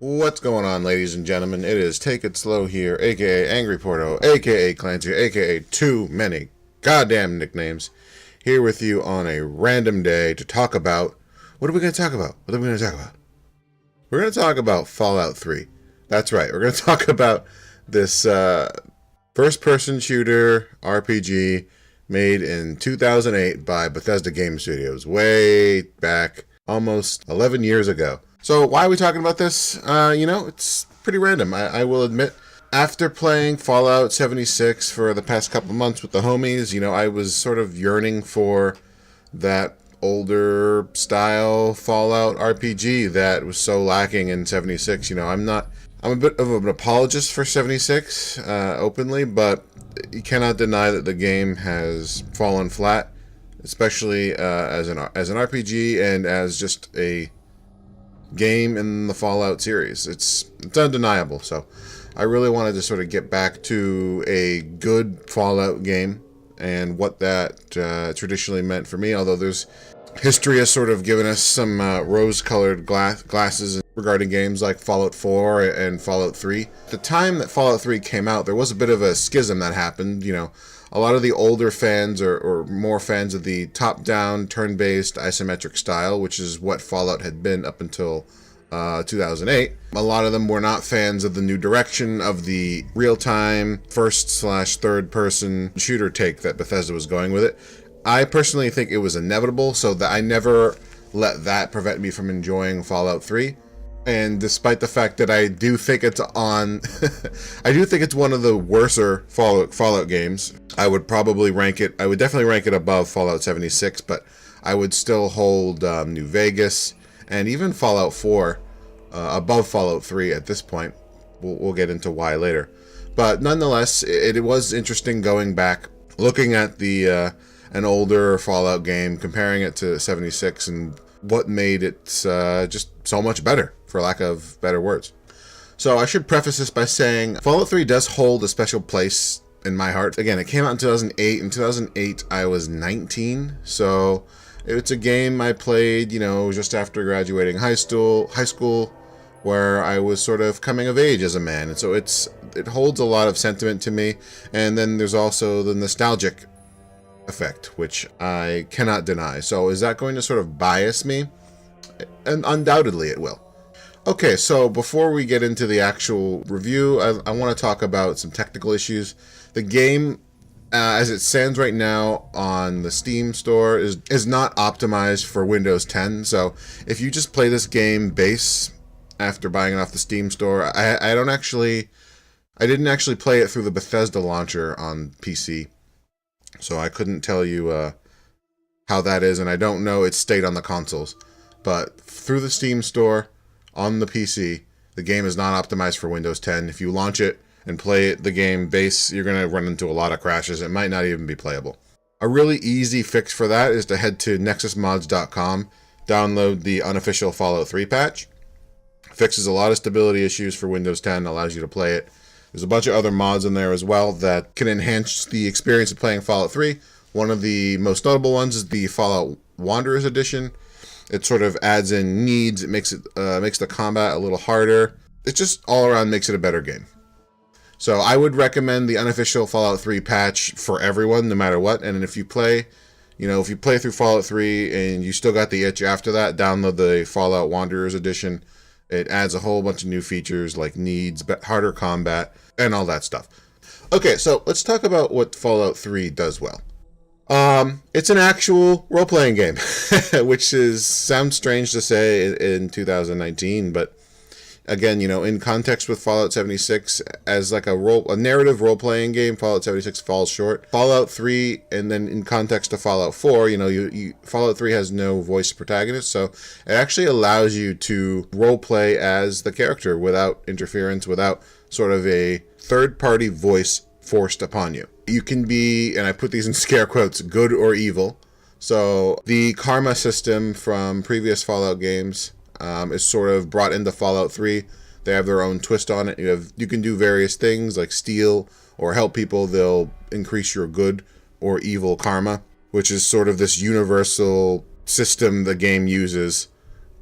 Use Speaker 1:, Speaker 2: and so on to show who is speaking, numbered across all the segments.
Speaker 1: What's going on, ladies and gentlemen? It is Take It Slow here, aka Angry Porto, aka Clancy, aka too many goddamn nicknames, here with you on a random day to talk about. What are we going to talk about? What are we going to talk about? We're going to talk about Fallout 3. That's right, we're going to talk about this first-person shooter RPG made in 2008 by Bethesda Game Studios, way back almost 11 years ago. So why are we talking about this? It's pretty random, I will admit. After playing Fallout 76 for the past couple months with the homies, I was sort of yearning for that older style Fallout RPG that was so lacking in 76. I'm a bit of an apologist for 76, openly, but you cannot deny that the game has fallen flat, especially as an RPG and as just a game in the Fallout series. It's undeniable. So I really wanted to sort of get back to a good Fallout game and what that traditionally meant for me, although there's history has sort of given us some rose-colored glasses regarding games like Fallout 4 and Fallout 3. At the time that Fallout 3 came out, there was a bit of a schism that happened. A lot of the older fans or more fans of the top-down, turn-based, isometric style, which is what Fallout had been up until 2008. A lot of them were not fans of the new direction of the real-time, first/third-person shooter take that Bethesda was going with it. I personally think it was inevitable, so that I never let that prevent me from enjoying Fallout 3. And despite the fact that I do think it's on, I do think it's one of the worser Fallout games. I would definitely rank it above Fallout 76, but I would still hold New Vegas and even Fallout 4 above Fallout 3 at this point. We'll get into why later. But nonetheless, it was interesting going back, looking at the an older Fallout game, comparing it to 76, and what made it just so much better, for lack of better words. So I should preface this by saying Fallout 3 does hold a special place in my heart. Again, it came out in 2008. In 2008, I was 19, so it's a game I played, just after graduating high school, where I was sort of coming of age as a man. And so it holds a lot of sentiment to me. And then there's also the nostalgic effect, which I cannot deny. So is that going to sort of bias me? And undoubtedly it will. Okay, so before we get into the actual review, I want to talk about some technical issues. The game, as it stands right now on the Steam store, is not optimized for Windows 10. So if you just play this game base after buying it off the Steam store, I didn't actually play it through the Bethesda launcher on PC. So I couldn't tell you how that is, and I don't know its state on the consoles. But through the Steam store, on the PC, the game is not optimized for Windows 10. If you launch it and play the game base, you're going to run into a lot of crashes. It might not even be playable. A really easy fix for that is to head to nexusmods.com, download the unofficial Fallout 3 patch. Fixes a lot of stability issues for Windows 10, allows you to play it. There's a bunch of other mods in there as well that can enhance the experience of playing Fallout 3. One of the most notable ones is the Fallout Wanderers Edition. It sort of adds in needs. It makes the combat a little harder. It just all around makes it a better game. So I would recommend the unofficial Fallout 3 patch for everyone, no matter what. And if you play through Fallout 3 and you still got the itch after that, download the Fallout Wanderers Edition. It adds a whole bunch of new features like needs, harder combat, and all that stuff. Okay, so let's talk about what Fallout 3 does well. It's an actual role-playing game, which sounds strange to say in 2019, but again, in context with Fallout 76, as like a narrative role-playing game, Fallout 76 falls short. Fallout 3, and then in context to Fallout 4, Fallout 3 has no voice protagonist, so it actually allows you to role-play as the character without interference, without sort of a third-party voice forced upon you. You can be, and I put these in scare quotes, good or evil. So the karma system from previous Fallout games is sort of brought into Fallout 3. They have their own twist on it. You can do various things like steal or help people. They'll increase your good or evil karma, which is sort of this universal system the game uses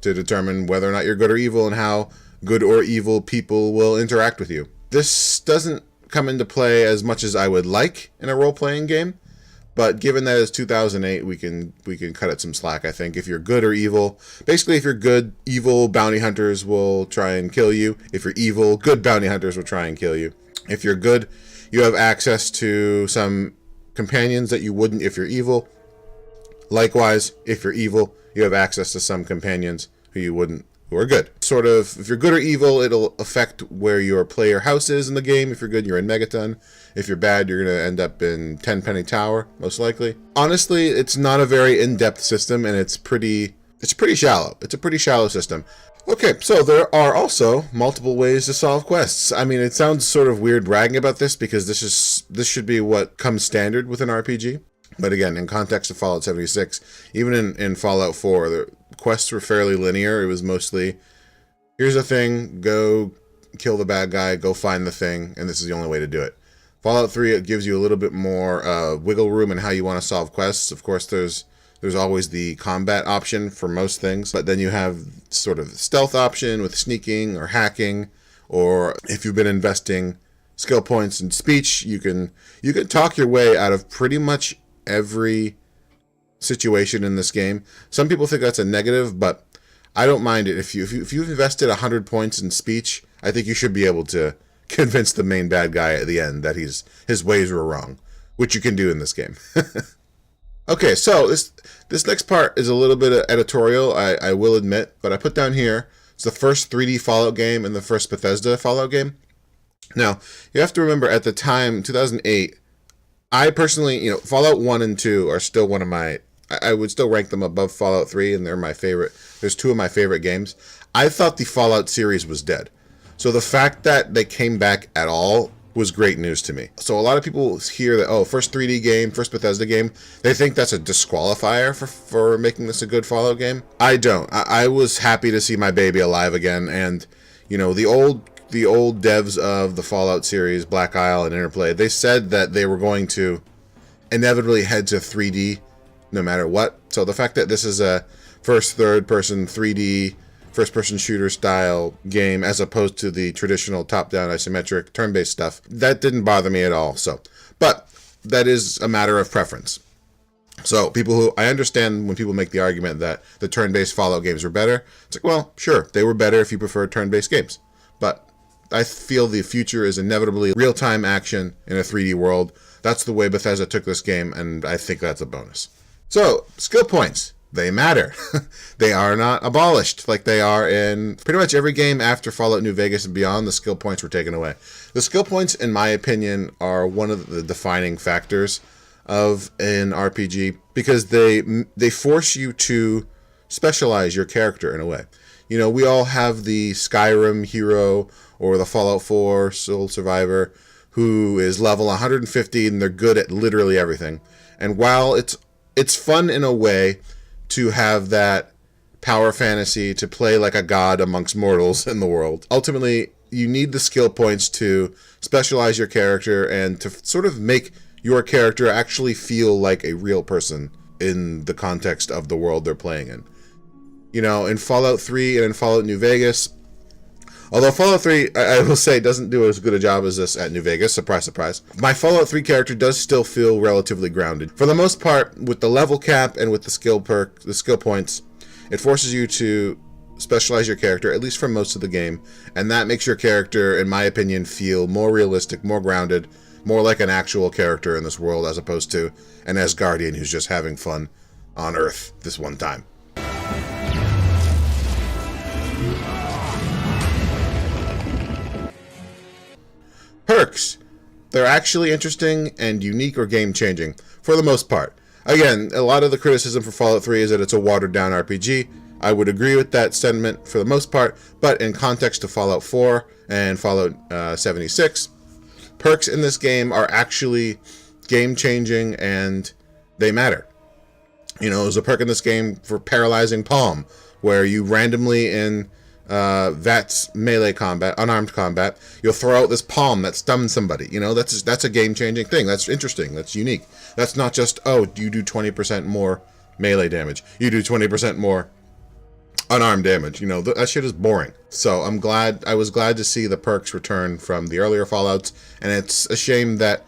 Speaker 1: to determine whether or not you're good or evil, and how good or evil people will interact with you. This doesn't come into play as much as I would like in a role-playing game, but given that it's 2008, we can cut it some slack, I think. If you're good or evil, basically if you're good, evil bounty hunters will try and kill you. If you're evil, good bounty hunters will try and kill you. If you're good, you have access to some companions that you wouldn't if you're evil. Likewise, if you're evil, you have access to some companions who you wouldn't, who are good. Sort of, if you're good or evil, it'll affect where your player house is in the game. If you're good, you're in Megaton. If you're bad, you're going to end up in Tenpenny Tower, most likely. Honestly, it's not a very in-depth system, and it's pretty shallow. It's a pretty shallow system. Okay, so there are also multiple ways to solve quests. I mean, it sounds sort of weird bragging about this because this should be what comes standard with an RPG. But again, in context of Fallout 76, even in Fallout 4, the quests were fairly linear. It was mostly, here's a thing, go kill the bad guy, go find the thing, and this is the only way to do it. Fallout 3, it gives you a little bit more wiggle room in how you want to solve quests. Of course, there's always the combat option for most things, but then you have sort of stealth option with sneaking or hacking, or if you've been investing skill points in speech, you can talk your way out of pretty much every situation in this game. Some people think that's a negative, but I don't mind it. If you've invested 100 points in speech, I think you should be able to convince the main bad guy at the end that his ways were wrong, which you can do in this game. Okay, so this next part is a little bit of editorial, I will admit, but I put down here, it's the first 3D Fallout game and the first Bethesda Fallout game. Now, you have to remember at the time, 2008, I personally, Fallout 1 and 2 are still one of my, I would still rank them above Fallout 3, and they're my favorite. There's two of my favorite games. I thought the Fallout series was dead. So the fact that they came back at all was great news to me. So a lot of people hear that, oh, first 3D game, first Bethesda game, they think that's a disqualifier for making this a good Fallout game. I don't. I was happy to see my baby alive again, and, the old devs of the Fallout series, Black Isle and Interplay, they said that they were going to inevitably head to 3D no matter what. So the fact that this is a first, third person 3D first person shooter style game as opposed to the traditional top-down isometric turn-based stuff, that didn't bother me at all. But that is a matter of preference. So I understand when people make the argument that the turn-based Fallout games were better. It's like, well, sure, they were better if you prefer turn-based games. But I feel the future is inevitably real-time action in a 3D world. That's the way Bethesda took this game, and I think that's a bonus. So, skill points. They matter. They are not abolished like they are in pretty much every game after Fallout New Vegas and beyond. The skill points were taken away. The skill points, in my opinion, are one of the defining factors of an RPG because they force you to specialize your character in a way. We all have the Skyrim hero or the Fallout 4 Sole Survivor who is level 150 and they're good at literally everything. And while it's fun in a way to have that power fantasy to play like a god amongst mortals in the world, ultimately you need the skill points to specialize your character and to sort of make your character actually feel like a real person in the context of the world they're playing in. In Fallout 3 and in Fallout New Vegas, although Fallout 3, I will say, doesn't do as good a job as this at New Vegas, surprise, surprise, my Fallout 3 character does still feel relatively grounded. For the most part, with the level cap and with the skill points, it forces you to specialize your character, at least for most of the game, and that makes your character, in my opinion, feel more realistic, more grounded, more like an actual character in this world as opposed to an Asgardian who's just having fun on Earth this one time. Perks. They're actually interesting and unique or game-changing, for the most part. Again, a lot of the criticism for Fallout 3 is that it's a watered-down RPG. I would agree with that sentiment for the most part, but in context of Fallout 4 and Fallout 76, perks in this game are actually game-changing and they matter. There's a perk in this game for Paralyzing Palm, where you randomly in that's melee combat, unarmed combat, you'll throw out this palm that stuns somebody. That's a game-changing thing. That's interesting. That's unique. That's not just, oh, you do 20% more melee damage. You do 20% more unarmed damage. You know, that shit is boring. So I was glad to see the perks return from the earlier Fallouts, and it's a shame that,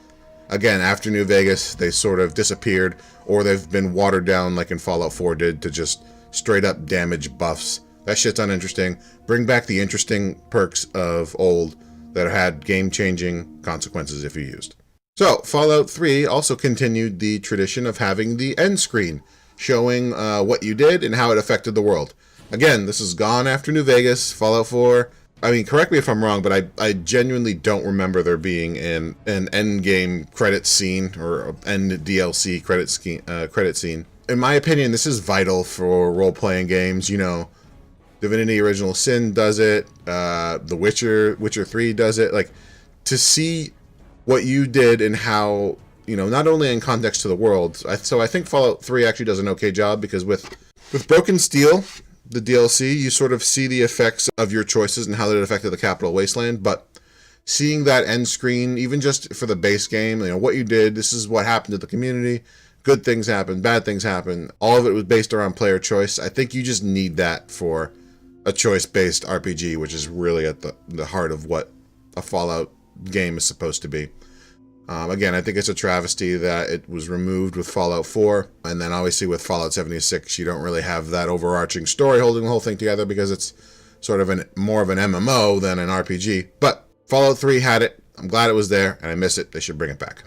Speaker 1: again, after New Vegas, they sort of disappeared, or they've been watered down like in Fallout 4 did to just straight up damage buffs. That shit's uninteresting. Bring back the interesting perks of old that had game-changing consequences if you used. So, Fallout 3 also continued the tradition of having the end screen, showing what you did and how it affected the world. Again, this is gone after New Vegas. Fallout 4, I mean, correct me if I'm wrong, but I genuinely don't remember there being an end game credit scene or end DLC credit scene. In my opinion, this is vital for role-playing games. You know, Divinity Original Sin does it. The Witcher 3 does it. Like, to see what you did and how, you know, not only in context to the world. So I think Fallout 3 actually does an okay job, because with Broken Steel, the DLC, you sort of see the effects of your choices and how that affected the Capital Wasteland. But seeing that end screen, even just for the base game, you know, what you did, this is what happened to the community. Good things happen, bad things happen. All of it was based around player choice. I think you just need that for a choice-based RPG, which is really at the heart of what a Fallout game is supposed to be. Again, I think it's a travesty that it was removed with Fallout 4, and then obviously with Fallout 76, you don't really have that overarching story holding the whole thing together, because it's sort of more of an MMO than an RPG. But Fallout 3 had it. I'm glad it was there, and I miss it. They should bring it back.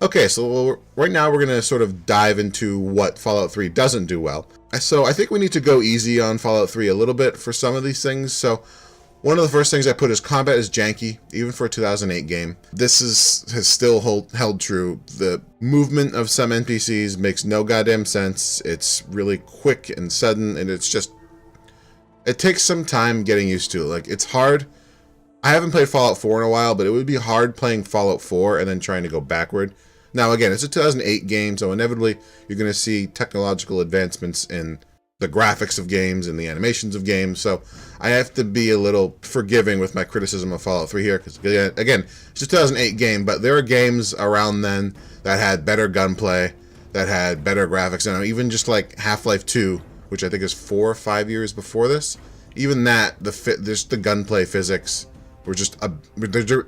Speaker 1: Okay, so right now we're going to sort of dive into what Fallout 3 doesn't do well. So I think we need to go easy on Fallout 3 a little bit for some of these things. So one of the first things I put is combat is janky, even for a 2008 game. This has still held true. The movement of some NPCs makes no goddamn sense. It's really quick and sudden, and it's just... it takes some time getting used to. Like, it's hard. I haven't played Fallout 4 in a while, but it would be hard playing Fallout 4 and then trying to go backward. Now, again, it's a 2008 game, so inevitably you're going to see technological advancements in the graphics of games and the animations of games, so I have to be a little forgiving with my criticism of Fallout 3 here, because, again, it's a 2008 game, but there are games around then that had better gunplay, that had better graphics, and even just like Half-Life 2, which I think is 4 or 5 years before this, even that, just the gunplay physics were just,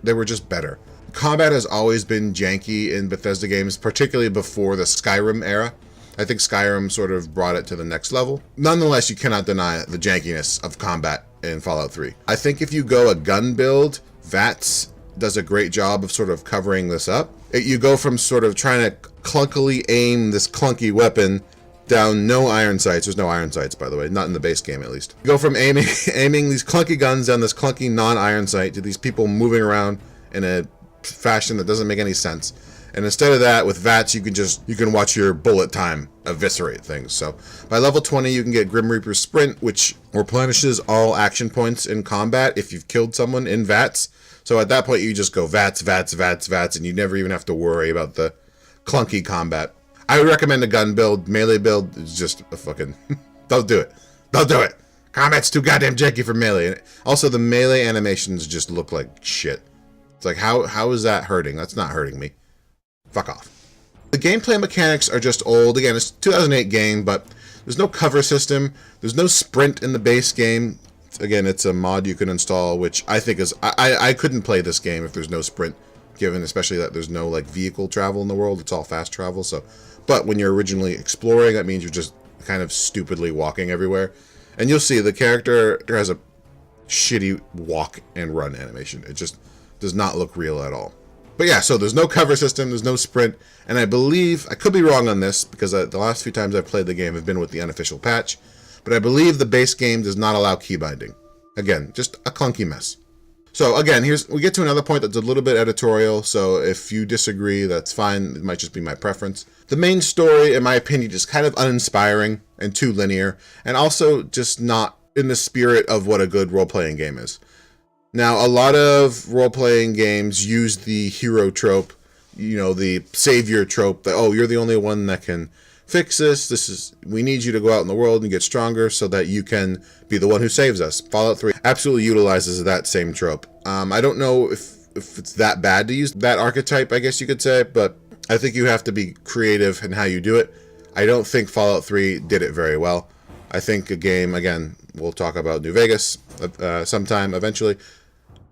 Speaker 1: they were just better. Combat has always been janky in Bethesda games, particularly before the Skyrim era. I think Skyrim sort of brought it to the next level. Nonetheless, you cannot deny the jankiness of combat in Fallout 3. I think if you go a gun build, VATS does a great job of sort of covering this up. You go from sort of trying to clunkily aim this clunky weapon down no iron sights. There's no iron sights, by the way, not in the base game at least. You go from aiming these clunky guns down this clunky non-iron sight to these people moving around in a fashion that doesn't make any sense. And instead of that, with VATS, you can watch your bullet time eviscerate things. So by level 20, you can get Grim Reaper's Sprint, which replenishes all action points in combat if you've killed someone in VATS. So at that point, you just go VATS, VATS, VATS, VATS, and you never even have to worry about the clunky combat. I would recommend a gun build. Melee build is just a fucking... Don't do it. Don't do it. Combat's too goddamn janky for melee. Also, the melee animations just look like shit. It's like, how is that hurting? That's not hurting me. Fuck off. The gameplay mechanics are just old. Again, it's a 2008 game, but there's no cover system. There's no sprint in the base game. Again, it's a mod you can install, which I think is... I couldn't play this game if there's no sprint, given especially that there's no like vehicle travel in the world. It's all fast travel. So, but when you're originally exploring, that means you're just kind of stupidly walking everywhere. And you'll see the character has a shitty walk and run animation. It just does not look real at all. But yeah, so there's no cover system, there's no sprint, and I believe, I could be wrong on this, because the last few times I've played the game have been with the unofficial patch, but I believe the base game does not allow key binding. Again, just a clunky mess. So again, we get to another point that's a little bit editorial, so if you disagree, that's fine, it might just be my preference. The main story, in my opinion, is kind of uninspiring and too linear, and also just not in the spirit of what a good role-playing game is. Now, a lot of role-playing games use the hero trope, you know, the savior trope, that, oh, you're the only one that can fix this, we need you to go out in the world and get stronger so that you can be the one who saves us. Fallout 3 absolutely utilizes that same trope. I don't know if it's that bad to use that archetype, I guess you could say, but I think you have to be creative in how you do it. I don't think Fallout 3 did it very well. I think a game, again, We'll talk about New Vegas sometime eventually.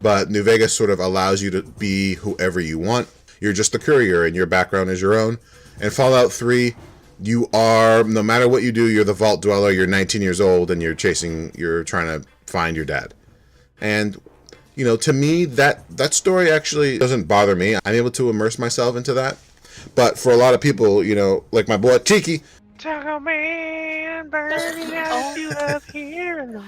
Speaker 1: But New Vegas sort of allows you to be whoever you want. You're just the courier, and your background is your own. And Fallout 3, you are, no matter what you do, you're the vault dweller, you're 19 years old, and you're trying to find your dad. And, you know, to me, that story actually doesn't bother me. I'm able to immerse myself into that. But for a lot of people, you know, like my boy Tiki.
Speaker 2: Taco Man, burning out you love here.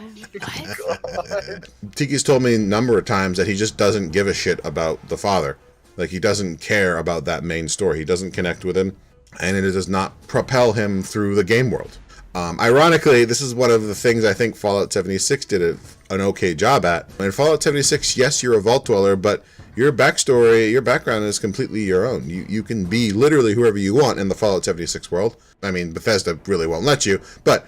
Speaker 1: Tiki's told me a number of times that he just doesn't give a shit about the father. Like, he doesn't care about that main story. He doesn't connect with him, and it does not propel him through the game world. Ironically, this is one of the things I think Fallout 76 did an okay job at. In Fallout 76, yes, you're a vault dweller, but your backstory, your background is completely your own. You can be literally whoever you want in the Fallout 76 world. I mean, Bethesda really won't let you, but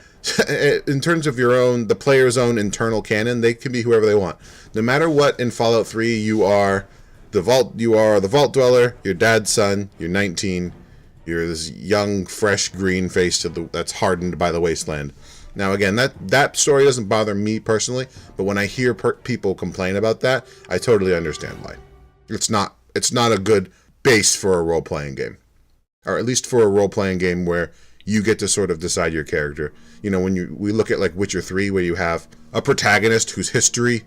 Speaker 1: in terms of the player's own internal canon, they can be whoever they want. No matter what, in Fallout 3, you are the vault dweller, your dad's son, you're 19, you're this young, fresh green face that's hardened by the wasteland. Now, again, that story doesn't bother me personally, but when I hear people complain about that, I totally understand why. It's not a good base for a role-playing game. Or at least for a role-playing game where you get to sort of decide your character. You know, when we look at like Witcher 3, where you have a protagonist whose history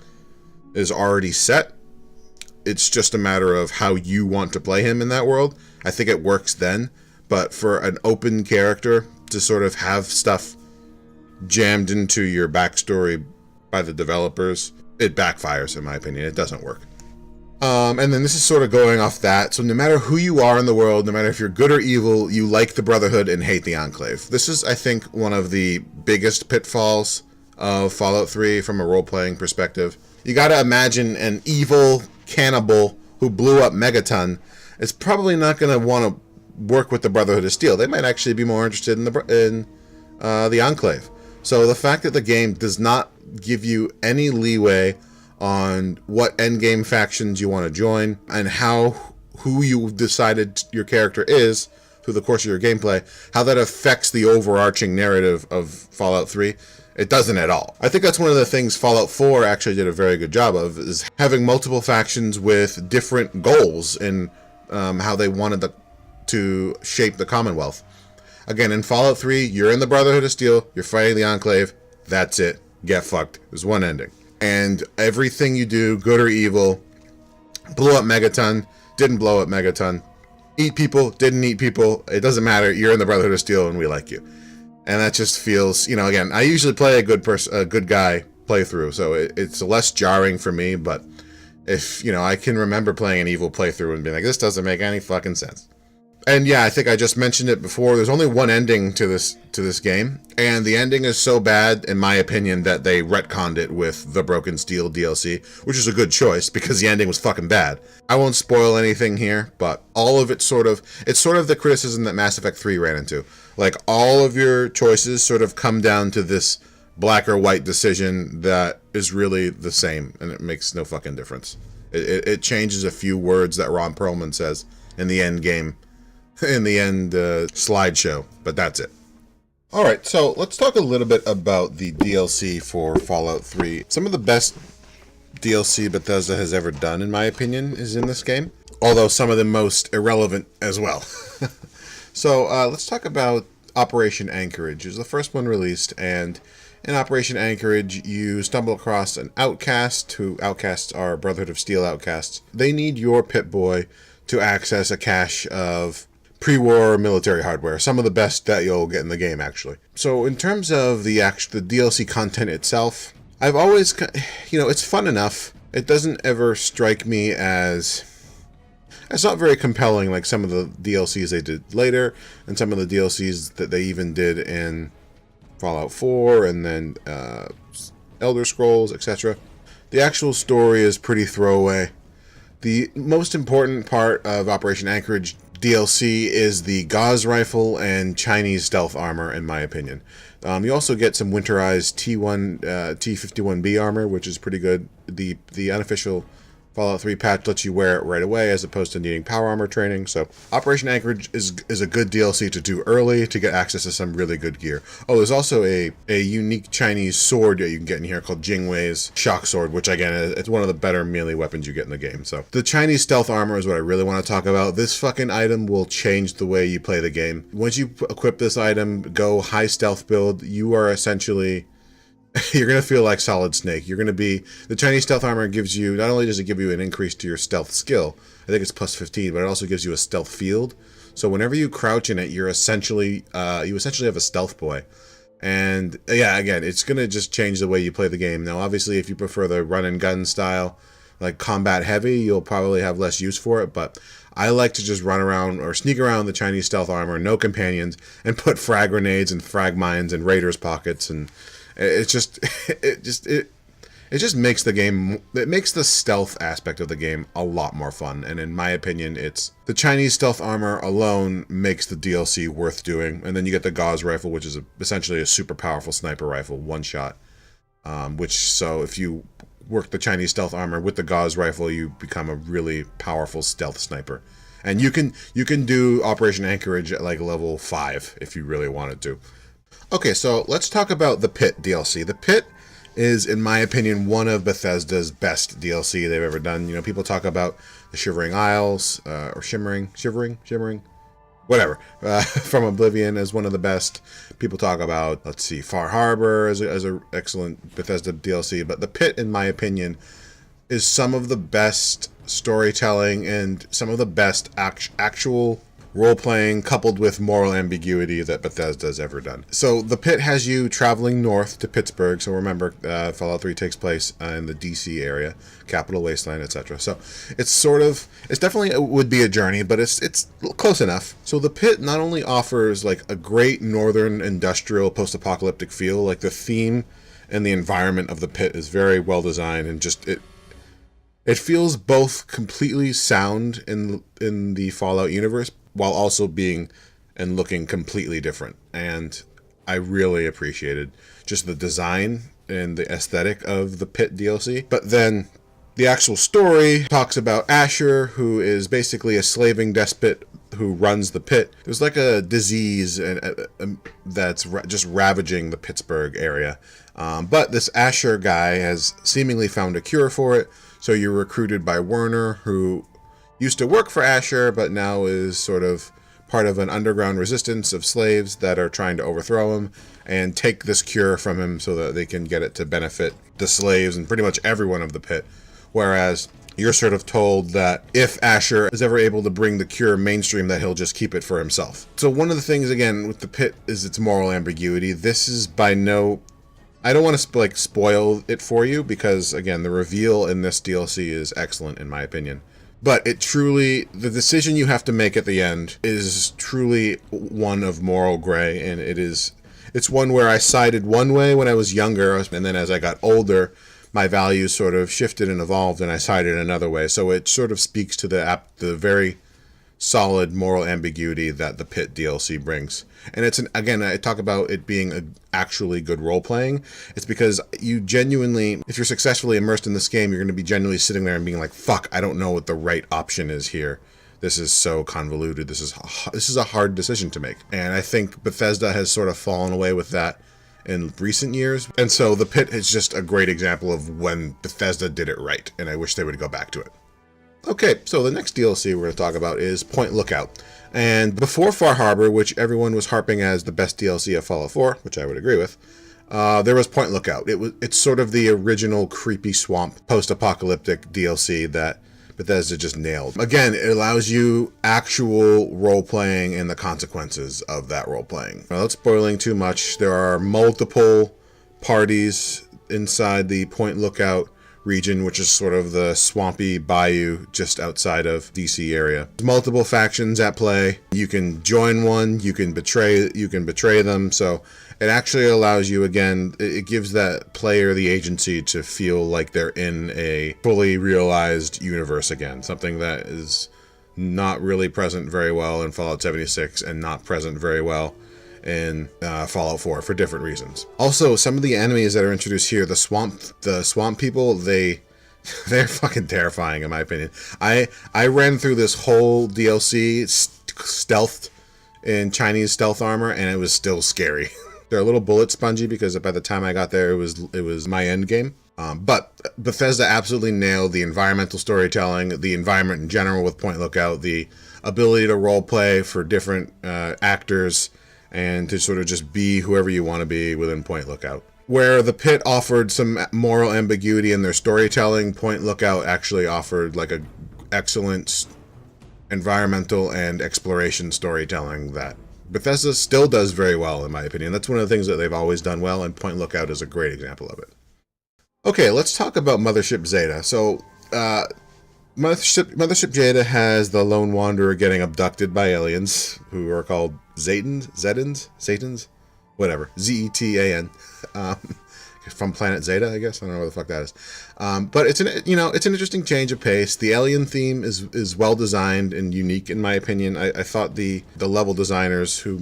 Speaker 1: is already set, it's just a matter of how you want to play him in that world. I think it works then, but for an open character to sort of have stuff jammed into your backstory by the developers, it backfires, in my opinion. It doesn't work. And then this is sort of going off that. So no matter who you are in the world, no matter if you're good or evil, you like the Brotherhood and hate the Enclave. This is, I think, one of the biggest pitfalls of Fallout 3 from a role-playing perspective. You gotta imagine an evil cannibal who blew up Megaton is probably not gonna want to work with the Brotherhood of Steel. They might actually be more interested in the Enclave. So the fact that the game does not give you any leeway on what endgame factions you want to join and who you decided your character is through the course of your gameplay, how that affects the overarching narrative of Fallout 3, it doesn't at all. I think that's one of the things Fallout 4 actually did a very good job of, is having multiple factions with different goals in how they wanted to shape the Commonwealth. Again, in Fallout 3, you're in the Brotherhood of Steel, you're fighting the Enclave, that's it. Get fucked. There's one ending. And everything you do, good or evil, blew up Megaton, didn't blow up Megaton, eat people, didn't eat people, it doesn't matter, you're in the Brotherhood of Steel and we like you. And that just feels, you know, again, I usually play a good guy playthrough, so it's less jarring for me, but if, you know, I can remember playing an evil playthrough and being like, this doesn't make any fucking sense. And yeah, I think I just mentioned it before, there's only one ending to this game, and the ending is so bad, in my opinion, that they retconned it with the Broken Steel DLC, which is a good choice, because the ending was fucking bad. I won't spoil anything here, but all of it's sort of the criticism that Mass Effect 3 ran into. Like, all of your choices sort of come down to this black or white decision that is really the same, and it makes no fucking difference. It changes a few words that Ron Perlman says in the end game, slideshow, but that's it. Alright, so let's talk a little bit about the DLC for Fallout 3. Some of the best DLC Bethesda has ever done, in my opinion, is in this game, although some of the most irrelevant as well. So let's talk about Operation Anchorage. It was the first one released, and in Operation Anchorage, you stumble across an outcast, who outcasts are Brotherhood of Steel outcasts. They need your Pip-Boy to access a cache of pre-war military hardware, some of the best that you'll get in the game, actually. So in terms of the DLC content itself, I've always, you know, it's fun enough. It doesn't ever strike me as, it's not very compelling like some of the DLCs they did later, and some of the DLCs that they even did in Fallout 4, and then Elder Scrolls, etc. The actual story is pretty throwaway. The most important part of Operation Anchorage DLC is the Gauss rifle and Chinese stealth armor, in my opinion. You also get some winterized T51B armor, which is pretty good. The unofficial Fallout 3 patch lets you wear it right away as opposed to needing power armor training. So Operation Anchorage is a good DLC to do early to get access to some really good gear. Oh, there's also a unique Chinese sword that you can get in here called Jingwei's Shock Sword, which again, it's one of the better melee weapons you get in the game. So the Chinese stealth armor is what I really want to talk about. This fucking item will change the way you play the game. Once you equip this item, go high stealth build, you are essentially... you're going to feel like Solid Snake. You're going to be... The Chinese stealth armor gives you... Not only does it give you an increase to your stealth skill, I think it's plus 15, but it also gives you a stealth field. So whenever you crouch in it, you're essentially... you essentially have a stealth boy. And yeah, again, it's going to just change the way you play the game. Now, obviously, if you prefer the run and gun style, like combat heavy, you'll probably have less use for it, but I like to just run around or sneak around the Chinese stealth armor, no companions, and put frag grenades and frag mines in raiders' pockets, and it just makes the game, it makes the stealth aspect of the game a lot more fun. And in my opinion, it's the Chinese stealth armor alone makes the DLC worth doing. And then you get the Gauss rifle, which is essentially a super powerful sniper rifle, one shot. So if you work the Chinese stealth armor with the Gauss rifle, you become a really powerful stealth sniper. And you can do Operation Anchorage at like level 5 if you really wanted to. Okay, so let's talk about the Pit DLC. The Pit is, in my opinion, one of Bethesda's best DLC they've ever done. You know, people talk about the Shivering Isles, or Shivering, whatever, from Oblivion as one of the best. People talk about, let's see, Far Harbor as a excellent Bethesda DLC, but the Pit, in my opinion, is some of the best storytelling and some of the best actual role-playing coupled with moral ambiguity that Bethesda has ever done. So the Pit has you traveling north to Pittsburgh. So remember, Fallout 3 takes place in the DC area, Capital Wasteland, etc. So it's definitely it would be a journey, but it's close enough. So the Pit not only offers like a great northern industrial post-apocalyptic feel, like the theme and the environment of the Pit is very well designed, and just it feels both completely sound in the Fallout universe, while also being and looking completely different. And I really appreciated just the design and the aesthetic of the Pit DLC. But then the actual story talks about Asher, who is basically a slaving despot who runs the Pit. There's like a disease that's just ravaging the Pittsburgh area. But this Asher guy has seemingly found a cure for it. So you're recruited by Werner, who used to work for Asher, but now is sort of part of an underground resistance of slaves that are trying to overthrow him and take this cure from him so that they can get it to benefit the slaves and pretty much everyone of the Pit. Whereas you're sort of told that if Asher is ever able to bring the cure mainstream, that he'll just keep it for himself. So one of the things, again, with the Pit is its moral ambiguity. This is by no... I don't want to spoil it for you because, again, the reveal in this DLC is excellent in my opinion. But the decision you have to make at the end is truly one of moral gray, and it's one where I sided one way when I was younger, and then as I got older, my values sort of shifted and evolved, and I sided another way. So it sort of speaks to the very solid moral ambiguity that the Pit DLC brings. And again, I talk about it being actually good role-playing. It's because you genuinely, if you're successfully immersed in this game, you're going to be genuinely sitting there and being like, fuck, I don't know what the right option is here. This is so convoluted. This is a hard decision to make. And I think Bethesda has sort of fallen away with that in recent years. And so the Pit is just a great example of when Bethesda did it right. And I wish they would go back to it. Okay, so the next DLC we're going to talk about is Point Lookout. And before Far Harbor, which everyone was harping as the best DLC of Fallout 4, which I would agree with, there was Point Lookout. It's sort of the original creepy swamp post-apocalyptic DLC that Bethesda just nailed. Again, it allows you actual role-playing and the consequences of that role-playing. Without spoiling too much, there are multiple parties inside the Point Lookout region, which is sort of the swampy bayou just outside of DC area. There's multiple factions at play. You can join one, you can betray them. So it actually allows you, again, it gives that player the agency to feel like they're in a fully realized universe again, something that is not really present very well in Fallout 76 and not present very well in Fallout 4 for different reasons. Also, some of the enemies that are introduced here, the swamp people, they They're fucking terrifying, in my opinion. I ran through this whole DLC stealthed in Chinese stealth armor, and it was still scary. They're a little bullet spongy because by the time I got there, it was my end game. But Bethesda absolutely nailed the environmental storytelling, the environment in general with Point Lookout, the ability to role play for different actors, and to sort of just be whoever you want to be within Point Lookout. Where the Pit offered some moral ambiguity in their storytelling, Point Lookout actually offered like a excellent environmental and exploration storytelling that Bethesda still does very well, in my opinion. That's one of the things that they've always done well, and Point Lookout is a great example of it. Okay, let's talk about Mothership Zeta. So, Mothership Zeta has the lone wanderer getting abducted by aliens who are called Zetans, whatever, Zetan, from Planet Zeta, I guess. I don't know what the fuck that is. But it's an interesting change of pace. The alien theme is well designed and unique, in my opinion. I thought the level designers who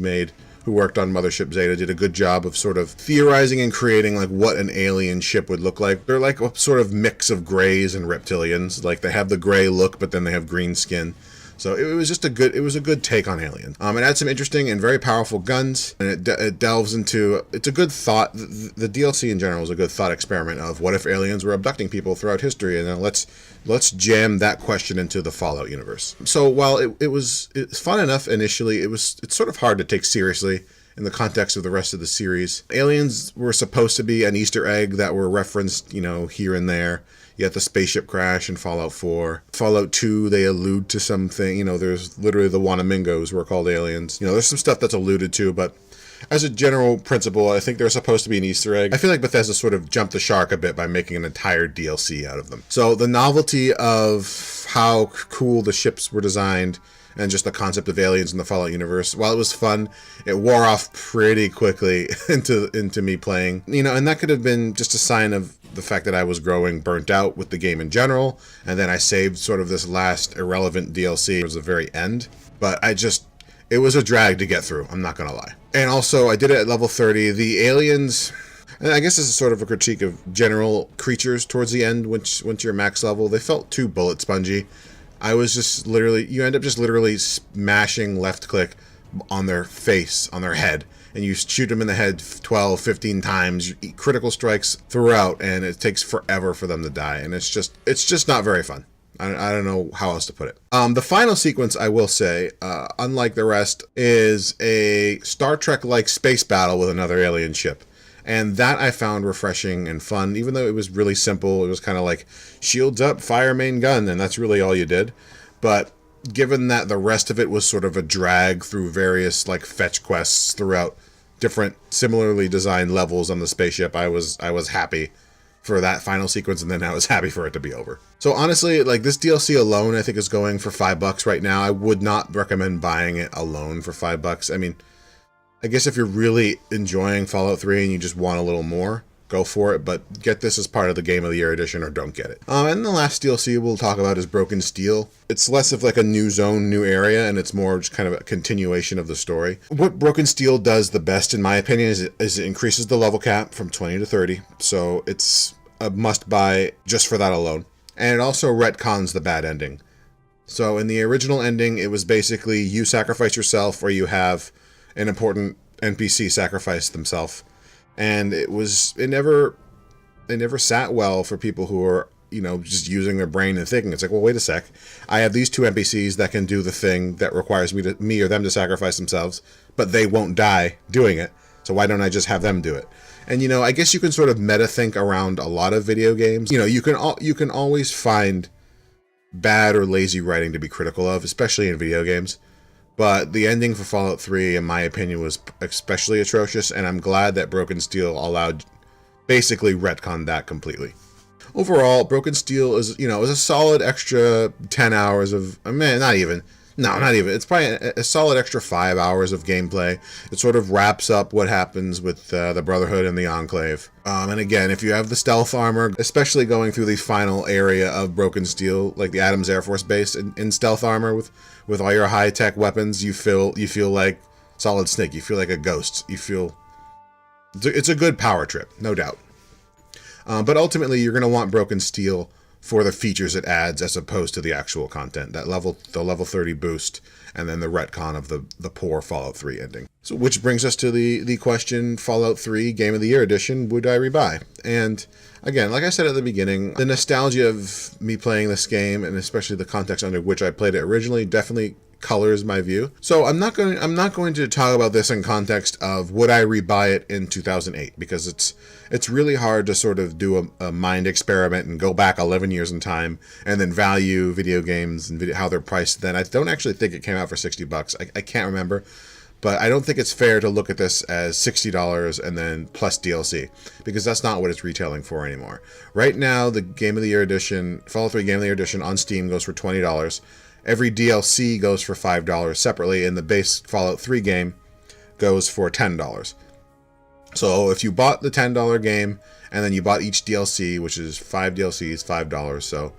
Speaker 1: worked on Mothership Zeta did a good job of sort of theorizing and creating like what an alien ship would look like. They're like a sort of mix of grays and reptilians. Like they have the gray look, but then they have green skin. So it was just a good take on Alien. It had some interesting and very powerful guns, and it delves into, it's a good thought. The DLC in general is a good thought experiment of what if aliens were abducting people throughout history, and then let's jam that question into the Fallout universe. So while it's fun enough initially, it's sort of hard to take seriously in the context of the rest of the series. Aliens were supposed to be an Easter egg that were referenced, here and there. You have the spaceship crash in Fallout 4. Fallout 2, they allude to something. There's literally the Wanamingos who are called aliens. There's some stuff that's alluded to, but as a general principle, I think they're supposed to be an Easter egg. I feel like Bethesda sort of jumped the shark a bit by making an entire DLC out of them. So the novelty of how cool the ships were designed and just the concept of aliens in the Fallout universe, while it was fun, it wore off pretty quickly into me playing. And that could have been just a sign of the fact that I was growing burnt out with the game in general, and then I saved sort of this last irrelevant DLC towards the very end. But it was a drag to get through, I'm not gonna lie. And also, I did it at level 30. The aliens, and I guess this is sort of a critique of general creatures towards the end, once you're max level, they felt too bullet spongy. You end up just literally smashing left click on their face, on their head, and you shoot them in the head 12, 15 times, you eat critical strikes throughout, and it takes forever for them to die, and it's just not very fun. I don't know how else to put it. The final sequence, I will say, unlike the rest, is a Star Trek-like space battle with another alien ship. And that I found refreshing and fun, even though it was really simple. It was kind of like, shields up, fire main gun, and that's really all you did. But given that the rest of it was sort of a drag through various like fetch quests throughout different similarly designed levels on the spaceship, I was happy for that final sequence, and then I was happy for it to be over. So honestly, like this DLC alone, I think is going for $5 right now. I would not recommend buying it alone for $5. I mean, I guess if you're really enjoying Fallout 3 and you just want a little more, go for it, but get this as part of the Game of the Year edition or don't get it. And the last DLC we'll talk about is Broken Steel. It's less of like a new zone, new area, and it's more just kind of a continuation of the story. What Broken Steel does the best, in my opinion, is it increases the level cap from 20 to 30, so it's a must-buy just for that alone. And it also retcons the bad ending. So in the original ending, it was basically you sacrifice yourself or you have an important NPC sacrifice themselves, and it never sat well for people who are just using their brain and thinking. It's like, well, wait a sec, I have these two NPCs that can do the thing that requires me or them to sacrifice themselves, but they won't die doing it, so why don't I just have them do it? And I guess you can sort of meta think around a lot of video games. You can always find bad or lazy writing to be critical of, especially in video games. But the ending for Fallout 3, in my opinion, was especially atrocious, and I'm glad that Broken Steel basically retconned that completely. Overall, Broken Steel is a solid extra 10 hours of, not even. It's probably a solid extra 5 hours of gameplay. It sort of wraps up what happens with the Brotherhood and the Enclave. And again, if you have the stealth armor, especially going through the final area of Broken Steel, like the Adams Air Force Base in stealth armor with all your high-tech weapons, you feel like Solid Snake. You feel like a ghost. It's a good power trip, no doubt. But ultimately, you're going to want Broken Steel for the features it adds as opposed to the actual content. The level 30 boost, and then the retcon of the poor Fallout 3 ending. So, which brings us to the question: Fallout 3 Game of the Year Edition, would I rebuy? And again, like I said at the beginning, the nostalgia of me playing this game, and especially the context under which I played it originally, definitely colors my view. So I'm not going to talk about this in context of would I rebuy it in 2008, because it's really hard to sort of do a mind experiment and go back 11 years in time and then value video games and how they're priced then. I don't actually think it came out for $60. I can't remember. But I don't think it's fair to look at this as $60 and then plus DLC, because that's not what it's retailing for anymore. Right now, the Game of the Year Edition, Fallout 3 Game of the Year Edition on Steam goes for $20. Every DLC goes for $5 separately, and the base Fallout 3 game goes for $10. So if you bought the $10 game and then you bought each DLC, which is 5 DLCs, $5, so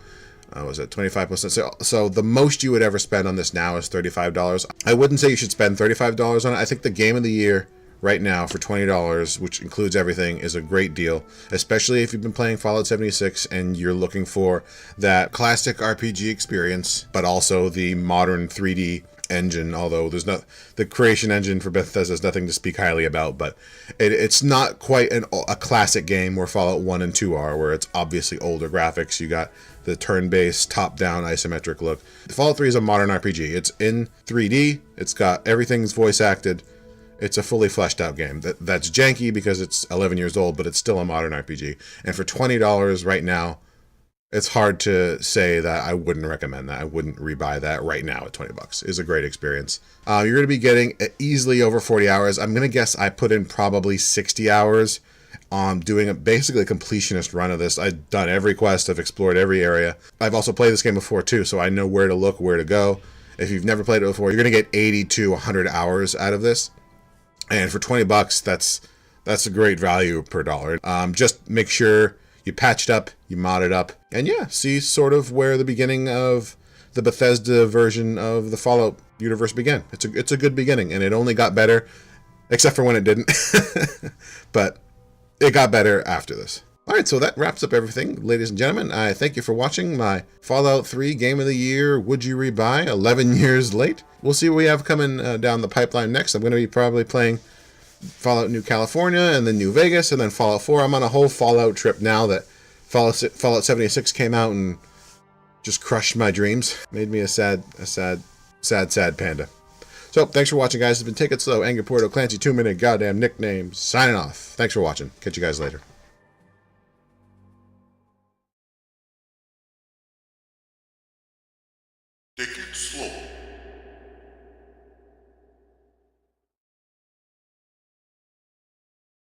Speaker 1: was it 25%? So the most you would ever spend on this now is $35. I wouldn't say you should spend $35 on it. I think the Game of the Year right now for $20, which includes everything, is a great deal, especially if you've been playing Fallout 76 and you're looking for that classic RPG experience, but also the modern 3D engine, although there's not the creation engine for Bethesda is nothing to speak highly about, but it's not quite a classic game where Fallout 1 and 2 are, where it's obviously older graphics. You got the turn-based, top-down isometric look. Fallout 3 is a modern RPG. It's in 3D. It's got everything's voice acted. It's a fully fleshed out game. That's janky because it's 11 years old, but it's still a modern RPG. And for $20 right now, it's hard to say that I wouldn't recommend that. I wouldn't rebuy that right now at $20. It's a great experience. You're going to be getting easily over 40 hours. I'm going to guess I put in probably 60 hours on doing basically a completionist run of this. I've done every quest. I've explored every area. I've also played this game before too, so I know where to look, where to go. If you've never played it before, you're going to get 80 to 100 hours out of this. And for $20, that's a great value per dollar. Just make sure you patch it up, you mod it up, and yeah, see sort of where the beginning of the Bethesda version of the Fallout universe began. It's a good beginning, and it only got better, except for when it didn't. But it got better after this. All right, so that wraps up everything, ladies and gentlemen. I thank you for watching my Fallout 3 Game of the Year Would You Rebuy 11 years late. We'll see what we have coming down the pipeline next. I'm going to be probably playing Fallout New California and then New Vegas and then Fallout 4. I'm on a whole Fallout trip now that Fallout 76 came out and just crushed my dreams. Made me a sad panda. So, thanks for watching, guys. It's been Take It Slow, Angry Porto, Clancy, 2-minute goddamn nickname, signing off. Thanks for watching. Catch you guys later.
Speaker 3: Take it slow.